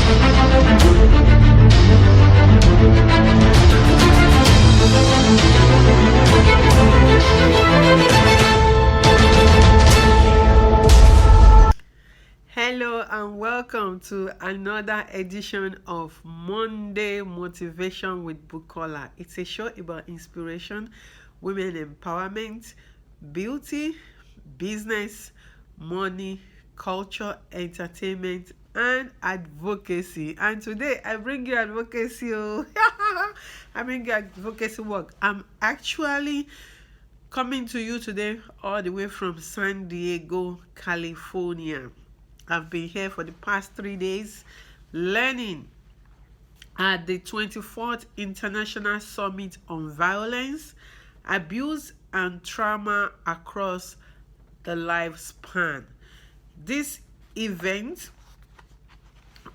Hello and welcome to another edition of Monday Motivation with Bukola. It's a show about inspiration, women empowerment, beauty, business, money, culture, entertainment, and advocacy. And today I bring you advocacy. Oh. I bring you advocacy work. I'm actually coming to you today all the way from San Diego, California. I've been here for the past 3 days learning at the 24th International Summit on Violence, Abuse, and Trauma Across the Lifespan. This event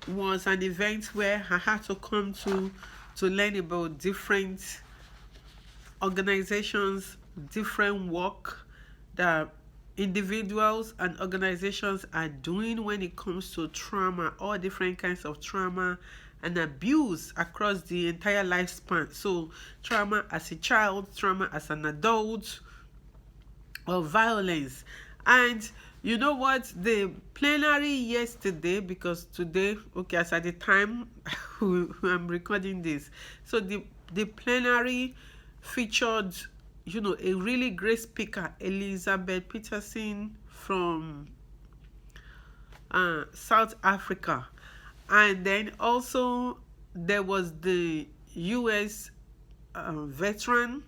was an event where I had to come to learn about different organizations, different work that individuals and organizations are doing when it comes to trauma, all different kinds of trauma and abuse across the entire lifespan. So trauma as a child, trauma as an adult, or violence. And you know what, the plenary yesterday, because today, okay, as at the time I'm recording this, so the plenary featured, you know, a really great speaker, Elizabeth Peterson from South Africa. And then also there was the US veteran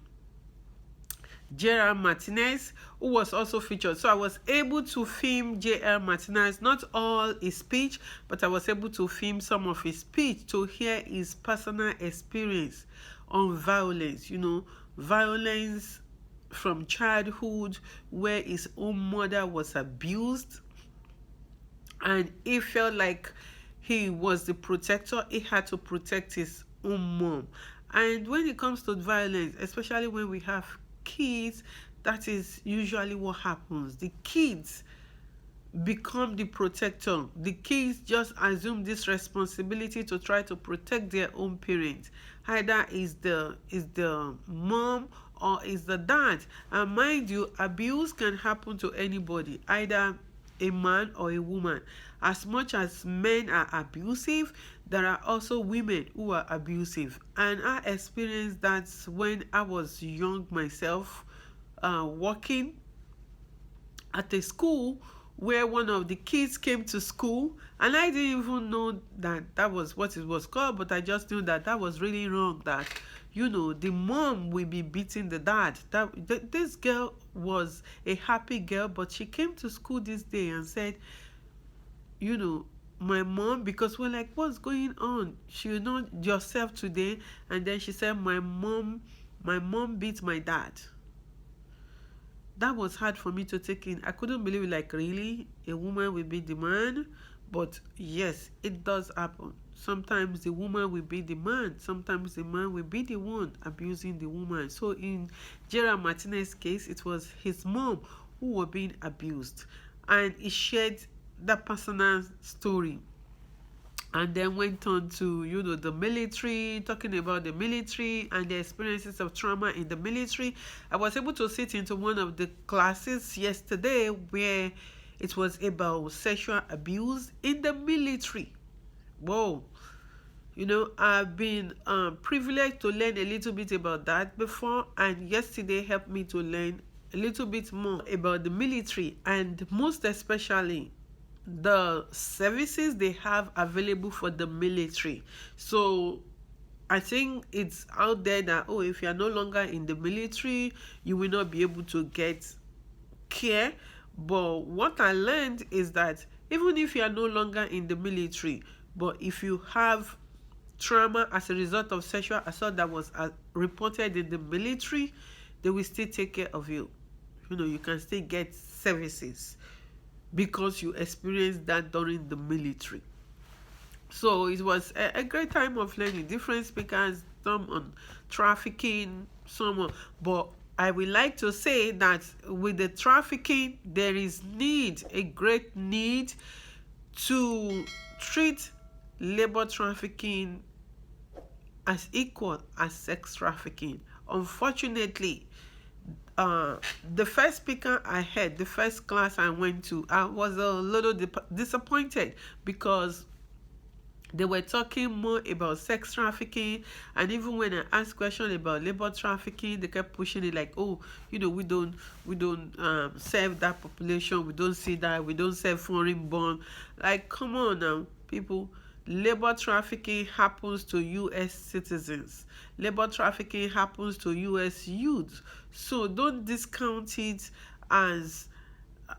J.R. Martinez, who was also featured. So I was able to film J.R. Martinez, not all his speech, but I was able to film some of his speech to hear his personal experience on violence, you know, violence from childhood where his own mother was abused and he felt like he was the protector. He had to protect his own mom. And when it comes to violence, especially when we have kids, that is usually what happens. The kids become the protector. The kids just assume this responsibility to try to protect their own parents. Either is the mom or is the dad. And mind you, abuse can happen to anybody, either a man or a woman. As much as men are abusive, there are also women who are abusive. And I experienced that when I was young myself, working at a school where one of the kids came to school, and I didn't even know that that was what it was called, but I just knew that that was really wrong, that, you know, the mom will be beating the dad. This girl was a happy girl, but she came to school this day and said, you know, my mom, because we're like, what's going on? She know yourself today. And then she said, my mom beat my dad. That was hard for me to take in. I couldn't believe it, like, really? A woman will beat the man? But yes, it does happen. Sometimes the woman will be the man. Sometimes the man will be the one abusing the woman. So in Gerald Martinez's case, it was his mom who was being abused. And he shared that personal story. And then went on to, you know, the military, talking about the military and the experiences of trauma in the military. I was able to sit into one of the classes yesterday where it was about sexual abuse in the military. Whoa. You know, I've been privileged to learn a little bit about that before, and yesterday helped me to learn a little bit more about the military, and most especially the services they have available for the military. So I think it's out there that, oh, if you're no longer in the military, you will not be able to get care. But what I learned is that even if you are no longer in the military, but if you have trauma as a result of sexual assault that was reported in the military, they will still take care of you. You know, you can still get services because you experienced that during the military. So it was a great time of learning. Different speakers, some on trafficking, some on, but I would like to say that with the trafficking, there is a great need to treat labor trafficking as equal as sex trafficking. Unfortunately, the first speaker I heard, the first class I went to, I was a little disappointed because they were talking more about sex trafficking, and even when I asked questions about labor trafficking, they kept pushing it like, oh, we don't serve that population, we don't see that, we don't serve foreign born. Like, come on now, people. Labor trafficking happens to U.S. citizens. Labor trafficking happens to U.S. youths. So don't discount it as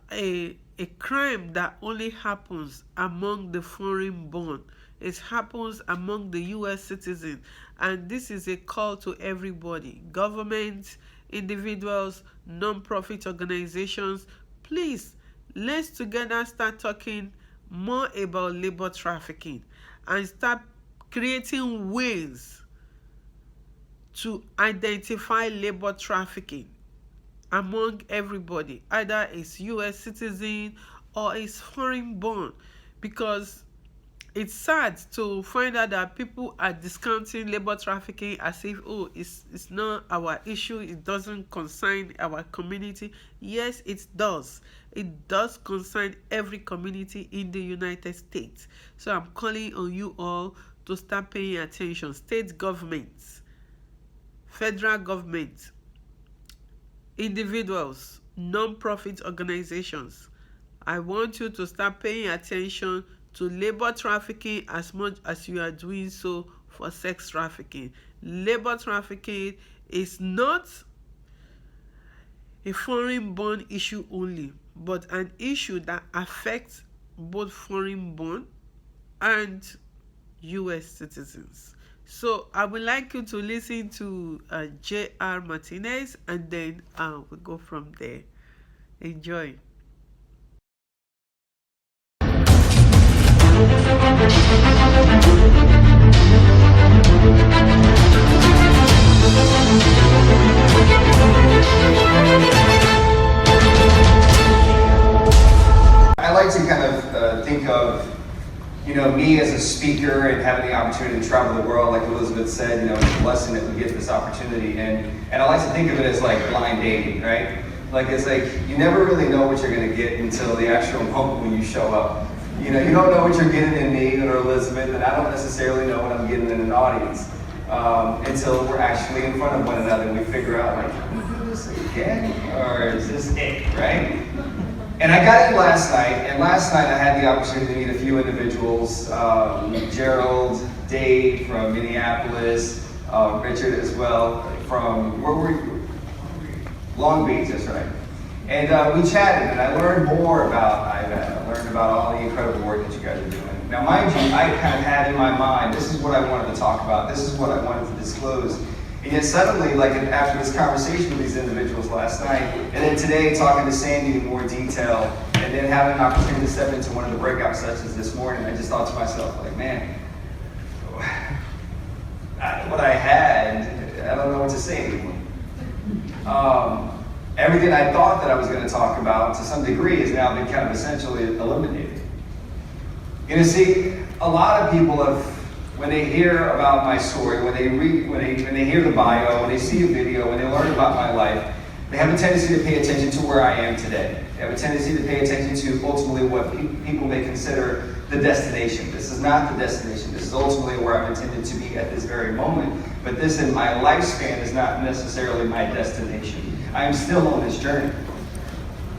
a crime that only happens among the foreign born. It happens among the US citizens. And this is a call to everybody, government, individuals, non-profit organizations. Please, let's together start talking more about labor trafficking and start creating ways to identify labor trafficking among everybody, either it's US citizen or it's foreign born, because it's sad to find out that people are discounting labor trafficking as if, oh, it's not our issue, it doesn't concern our community. Yes, it does. It does concern every community in the United States. So I'm calling on you all to start paying attention. State governments, federal government, individuals, non-profit organizations. I want you to start paying attention to labor trafficking as much as you are doing so for sex trafficking. Labor trafficking is not a foreign-born issue only, but an issue that affects both foreign-born and U.S. citizens. So I would like you to listen to J.R. Martinez, and then we'll go from there. Enjoy. I like to kind of think of, me as a speaker and having the opportunity to travel the world, like Elizabeth said, it's a blessing that we get this opportunity. And I like to think of it as like blind dating, right? Like, it's like, you never really know what you're going to get until the actual moment when you show up. You don't know what you're getting in me or Elizabeth, and I don't necessarily know what I'm getting in an audience until we're actually in front of one another and we figure out, like, can we do this again? Or is this it, right? And I got in last night, and last night I had the opportunity to meet a few individuals, Gerald, Dave from Minneapolis, Richard as well, from, where were you? Long Beach, that's right. And we chatted, and I learned more about IVAD. I learned about all the incredible work that you guys are doing. Now, mind you, I kind of had in my mind, this is what I wanted to talk about, this is what I wanted to disclose. And yet suddenly, like after this conversation with these individuals last night, and then today talking to Sandy in more detail, and then having an opportunity to step into one of the breakout sessions this morning, I just thought to myself, like, man, what I had, I don't know what to say anymore. Everything I thought that I was going to talk about, to some degree, has now been kind of essentially eliminated. See, a lot of people have, when they hear about my story, when they hear the bio, when they see a video, when they learn about my life, they have a tendency to pay attention to where I am today. They have a tendency to pay attention to ultimately what people may consider the destination. This is not the destination. This is ultimately where I'm intended to be at this very moment. But this in my lifespan is not necessarily my destination. I am still on this journey.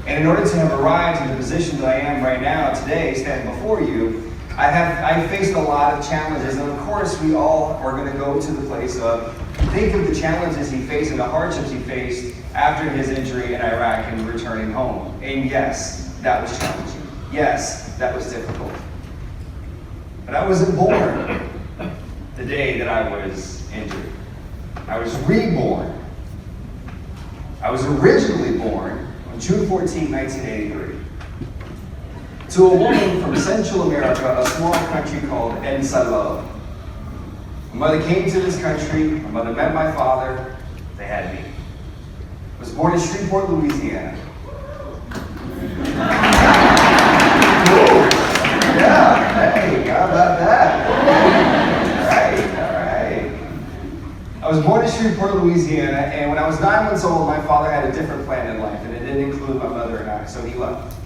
And in order to have arrived to the position that I am right now, today, standing before you, I faced a lot of challenges. And of course, we all are going to go to the place of, think of the challenges he faced and the hardships he faced after his injury in Iraq and returning home. And yes, that was challenging. Yes, that was difficult. But I wasn't born the day that I was injured. I was reborn. I was originally born on June 14, 1983, to a woman from Central America, a small country called El Salvador. My mother came to this country, my mother met my father, they had me. I was born in Shreveport, Louisiana. Yeah, hey, how about that? was born in Shreveport, Louisiana, and when I was 9 months old, my father had a different plan in life, and it didn't include my mother and I, so he left.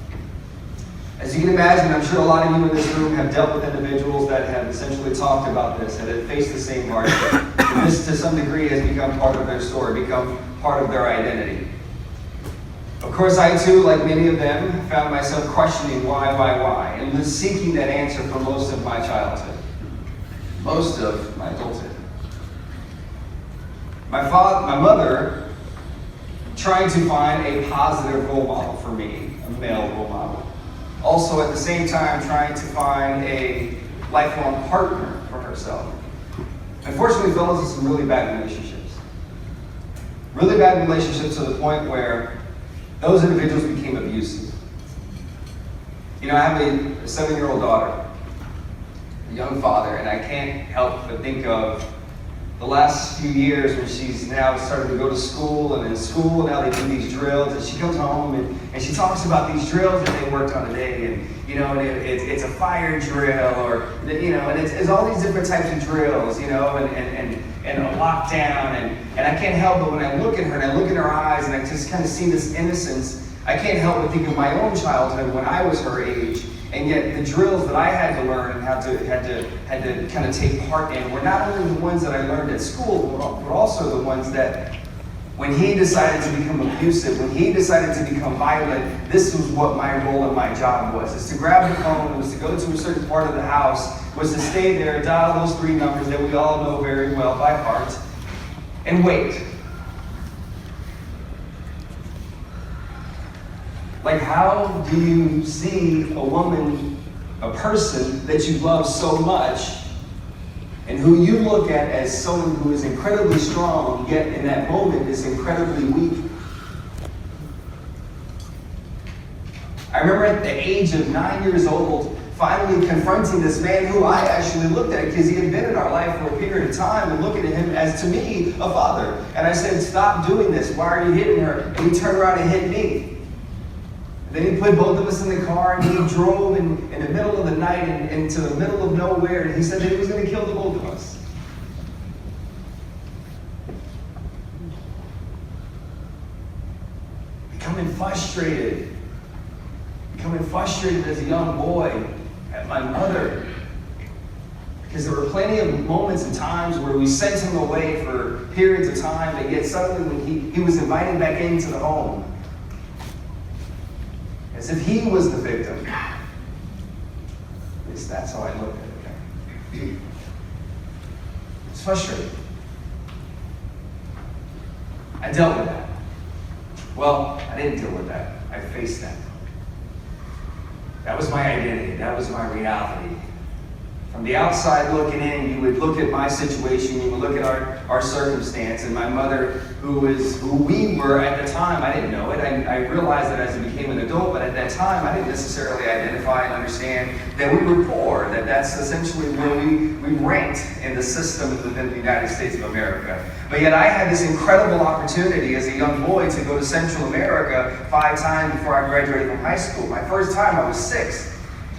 As you can imagine, I'm sure a lot of you in this room have dealt with individuals that have essentially talked about this and have faced the same hardship. And this, to some degree, has become part of their story, become part of their identity. Of course, I too, like many of them, found myself questioning why, and was seeking that answer for most of my childhood, most of my adulthood. My mother, trying to find a positive role model for me, a male role model. Also, at the same time, trying to find a lifelong partner for herself. Unfortunately, fell into some really bad relationships. Really bad relationships to the point where those individuals became abusive. You know, I have a 7-year-old daughter, a young father, and I can't help but think of the last few years when she's now started to go to school, and in school now they do these drills, and she comes home and she talks about these drills that they worked on today, and you know, and it's a fire drill, or you know, and it's all these different types of drills, you know, and a lockdown, and I can't help but when I look at her and I look in her eyes and I just kind of see this innocence, I can't help but think of my own childhood when I was her age. And yet the drills that I had to learn and had to kind of take part in were not only the ones that I learned at school, but also the ones that when he decided to become abusive, when he decided to become violent, this was what my role and my job was. Is to grab the phone, was to go to a certain part of the house, was to stay there, dial those 3 numbers that we all know very well by heart, and wait. Like, how do you see a woman, a person that you love so much, and who you look at as someone who is incredibly strong, yet in that moment is incredibly weak? I remember at the age of 9 years old, finally confronting this man who I actually looked at because he had been in our life for a period of time, and looking at him as, to me, a father. And I said, "Stop doing this. Why are you hitting her?" And he turned around and hit me. Then he put both of us in the car, and he drove in the middle of the night and into the middle of nowhere, and he said that he was going to kill the both of us. Becoming frustrated as a young boy at my mother. Because there were plenty of moments and times where we sent him away for periods of time, but yet suddenly when he was invited back into the home, as if he was the victim. At least that's how I look at it. It's frustrating. I dealt with that. Well, I didn't deal with that. I faced that. That was my identity. That was my reality. From the outside looking in, you would look at my situation, you would look at our circumstance, and my mother, who we were at the time, I didn't know it. I realized that as I became an adult, but at that time, I didn't necessarily identify and understand that we were poor, that's essentially where we ranked in the system within the United States of America. But yet I had this incredible opportunity as a young boy to go to Central America 5 times before I graduated from high school. My first time, I was 6.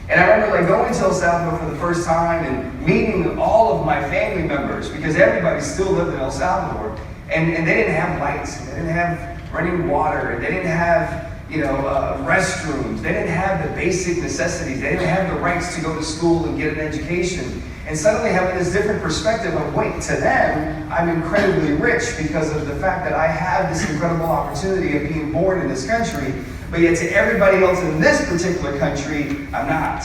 And I remember going to El Salvador for the first time and meeting all of my family members, because everybody still lived in El Salvador. And they didn't have lights, and they didn't have running water, and they didn't have restrooms. They didn't have the basic necessities. They didn't have the rights to go to school and get an education. And suddenly having this different perspective of, wait, to them, I'm incredibly rich because of the fact that I have this incredible opportunity of being born in this country. But yet to everybody else in this particular country, I'm not.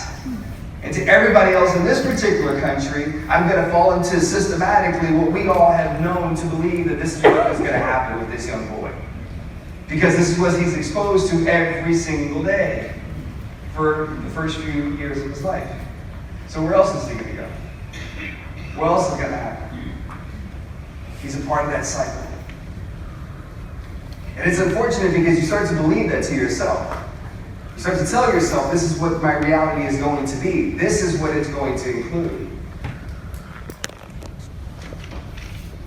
And to everybody else in this particular country, I'm going to fall into systematically what we all have known to believe that this is what is going to happen with this young boy. Because this is what he's exposed to every single day for the first few years of his life. So where else is he going to go? What else is going to happen? He's a part of that cycle. And it's unfortunate because you start to believe that to yourself. You start to tell yourself, this is what my reality is going to be. This is what it's going to include.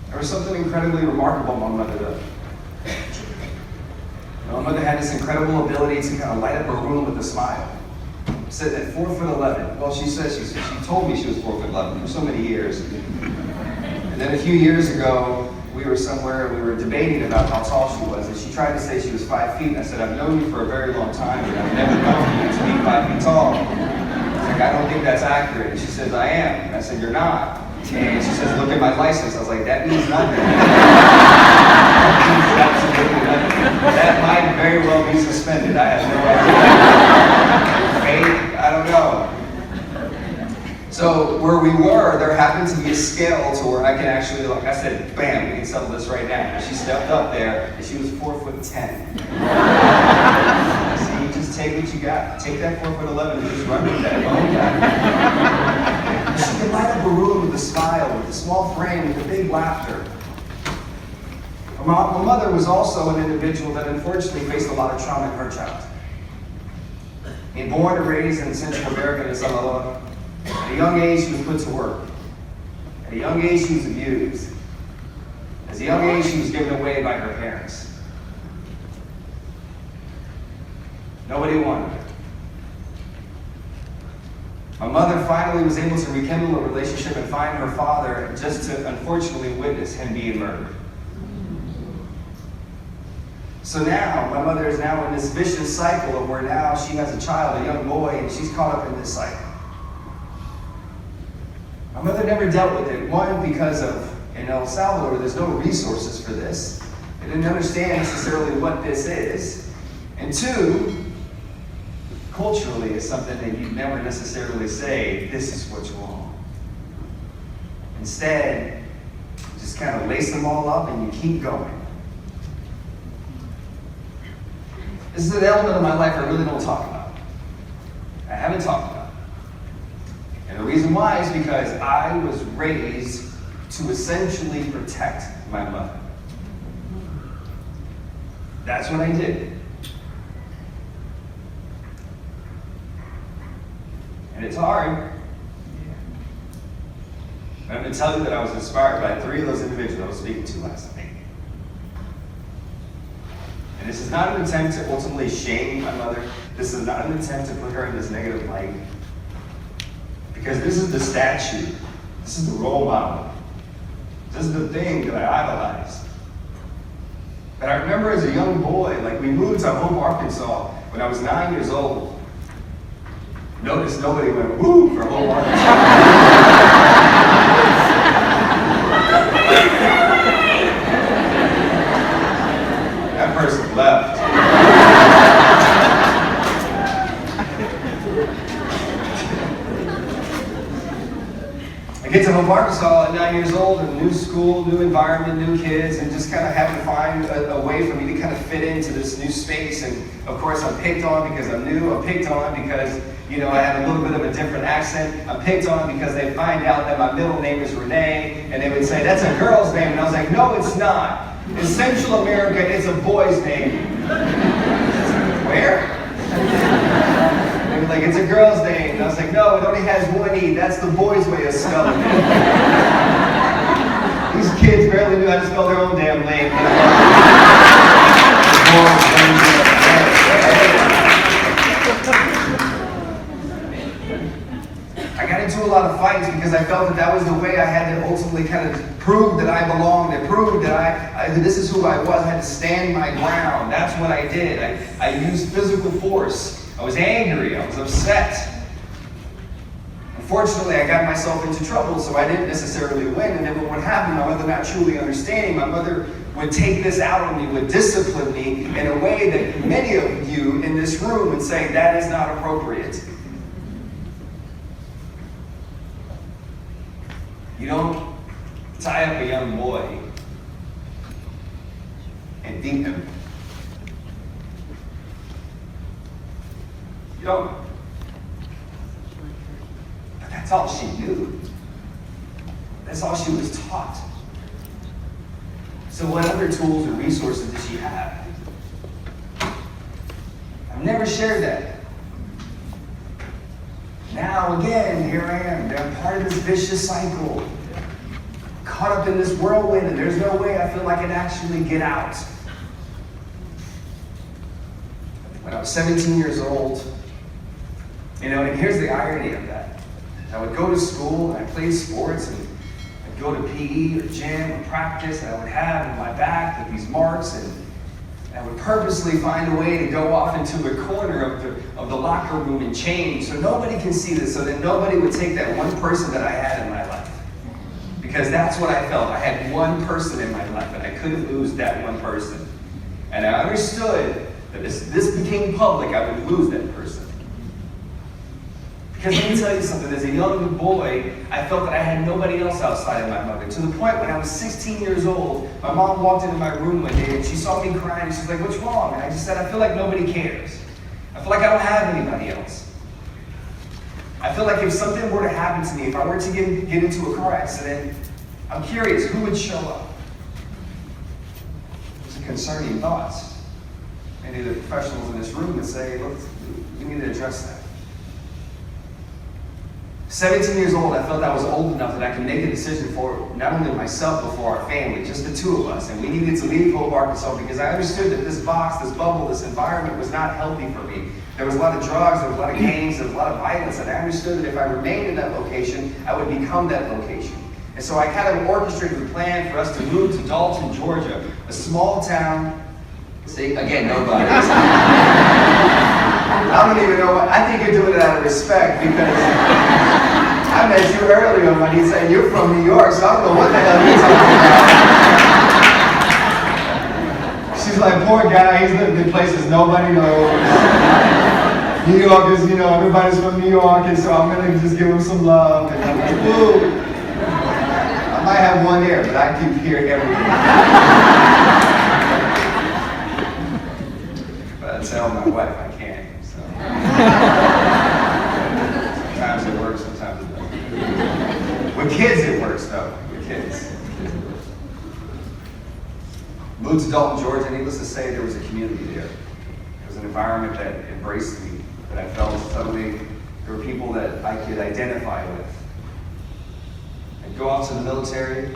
There was something incredibly remarkable my mother did. My mother had this incredible ability to kind of light up a room with a smile. Said at 4'11". Well, she says she told me she was 4'11" for so many years. And then a few years ago, we were somewhere and we were debating about how tall she was, and she tried to say she was 5 feet, and I said, I've known you for a very long time, and I've never known you to be 5 feet tall. She's like, I don't think that's accurate. And she says, I am. And I said, you're not. And she says, look at my license. I was like, that means nothing. That means absolutely nothing. That might very well be suspended. I have no idea. Fate? I don't know. So where we were, there happened to be a scale to where I can actually, like I said, bam, we can settle this right now. And she stepped up there, and she was 4'10". So you just take what you got. Take that 4'11" and just run with that. And she could light up a room with a smile, with a small frame, with a big laughter. My mother was also an individual that unfortunately faced a lot of trauma in her childhood. Being born and raised in Central America in Salvador, at a young age, she was put to work. At a young age, she was abused. At a young age, she was given away by her parents. Nobody wanted her. My mother finally was able to rekindle a relationship and find her father, just to unfortunately witness him being murdered. So now, my mother is now in this vicious cycle of where now she has a child, a young boy, and she's caught up in this cycle. My mother never dealt with it. One, because of, in El Salvador, there's no resources for this. They didn't understand necessarily what this is. And two, culturally, it's something that you never necessarily say, this is what's wrong. Instead, you just kind of lace them all up and you keep going. This is an element of my life I really don't talk about. I haven't talked about it. And the reason why is because I was raised to essentially protect my mother. That's what I did. And it's hard. But I'm going to tell you that I was inspired by 3 of those individuals I was speaking to last night. And this is not an attempt to ultimately shame my mother. This is not an attempt to put her in this negative light. Because this is the statue. This is the role model. This is the thing that I idolize. But I remember as a young boy, like we moved to Hope, Arkansas when I was 9 years old. Notice nobody went, woo, for Hope, Arkansas. That person left. I get to Hope, Arkansas at 9 years old, and new school, new environment, new kids, and just kind of having to find a way for me to kind of fit into this new space. And of course, I'm picked on because I'm new. I'm picked on because, you know, I have a little bit of a different accent. I'm picked on because they find out that my middle name is Renee, and they would say, that's a girl's name. And I was like, no, it's not. In Central America, it's a boy's name. Where? They were like, it's a girl's name. And I was like, no, it only has one E. That's the boy's way of spelling it. These kids barely knew how to spell their own damn name. I got into a lot of fights because I felt that was the way I had to ultimately kind of prove that I belonged, and prove that this is who I was. I had to stand my ground. That's what I did. I used physical force. I was angry. I was upset. Unfortunately, I got myself into trouble, so I didn't necessarily win. And then what happened, my mother not truly understanding, my mother would take this out on me, would discipline me in a way that many of you in this room would say, that is not appropriate. You don't tie up a young boy and beat him. You don't. But that's all she knew. That's all she was taught. So what other tools or resources did she have? I've never shared that. Now again, here I am. I'm part of this vicious cycle. Caught up in this whirlwind, and there's no way I feel like I can actually get out. When I was 17 years old, and here's the irony of that. I would go to school, and I played sports, and go to PE or gym or practice, and I would have in my back like these marks, and I would purposely find a way to go off into a corner of the locker room and change so nobody can see this, so that nobody would take that one person that I had in my life. Because that's what I felt. I had one person in my life, and I couldn't lose that one person. And I understood that this became public, I would lose that person. Because let me tell you something, as a young boy, I felt that I had nobody else outside of my mother. To the point when I was 16 years old, my mom walked into my room one day and she saw me crying and she's like, "What's wrong?" And I just said, "I feel like nobody cares. I feel like I don't have anybody else. I feel like if something were to happen to me, if I were to get into a car accident, I'm curious, who would show up?" Those are concerning thoughts. Many of the professionals in this room would say, "Look, we need to address that." 17 years old, I felt I was old enough that I could make a decision for not only myself, but for our family, just the two of us. And we needed to leave Hope, Arkansas, because I understood that this box, this bubble, this environment was not healthy for me. There was a lot of drugs, there was a lot of gangs, there was a lot of violence, and I understood that if I remained in that location, I would become that location. And so I kind of orchestrated a plan for us to move to Dalton, Georgia, a small town. See, again, nobody. I don't even know what, I think you're doing it out of respect, because I met you earlier when he said you're from New York, so I don't know what the hell you're talking about. She's like, "Poor guy, he's lived in places nobody knows. New Yorkers, everybody's from New York, and so I'm gonna just give him some love." And I'm like, "Ooh, I might have one ear, but I keep hearing everything." But I tell my wife I can't. Sometimes it works, sometimes it doesn't. With kids it works though, with kids. Moved to Dalton, Georgia, needless to say, there was a community there. There was an environment that embraced me, that I felt suddenly there were people that I could identify with. I'd go off to the military.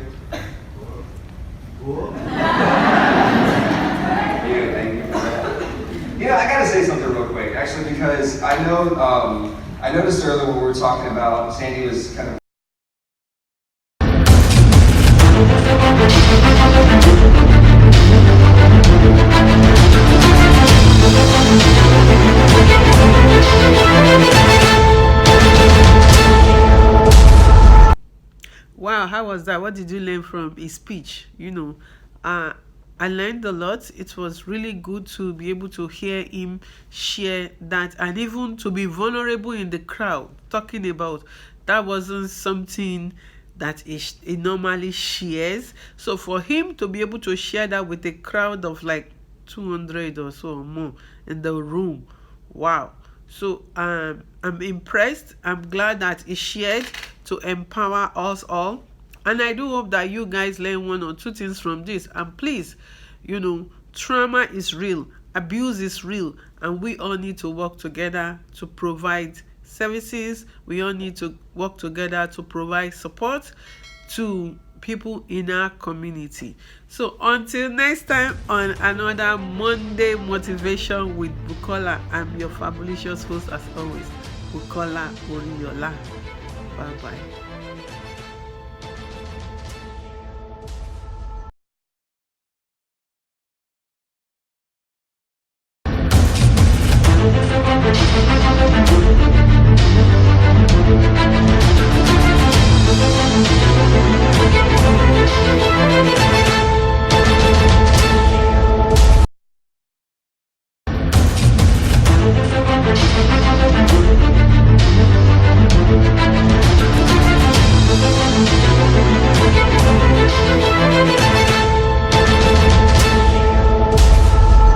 Yeah, thank you for that. I gotta say something real quick, actually, because I noticed earlier when we were talking about, Sandy was kind of Wow, how was that? What did you learn from his speech? I learned a lot. It was really good to be able to hear him share that, and even to be vulnerable in the crowd, talking about that wasn't something that he normally shares. So for him to be able to share that with a crowd of like 200 or so or more in the room, wow. So I'm impressed. I'm glad that he shared to empower us all. And I do hope that you guys learn one or two things from this. And please, trauma is real, abuse is real, and we all need to work together to provide services. We all need to work together to provide support to people in our community. So until next time on another Monday Motivation with Bukola, I'm your fabulous host as always, Bukola Oriola. Bye bye.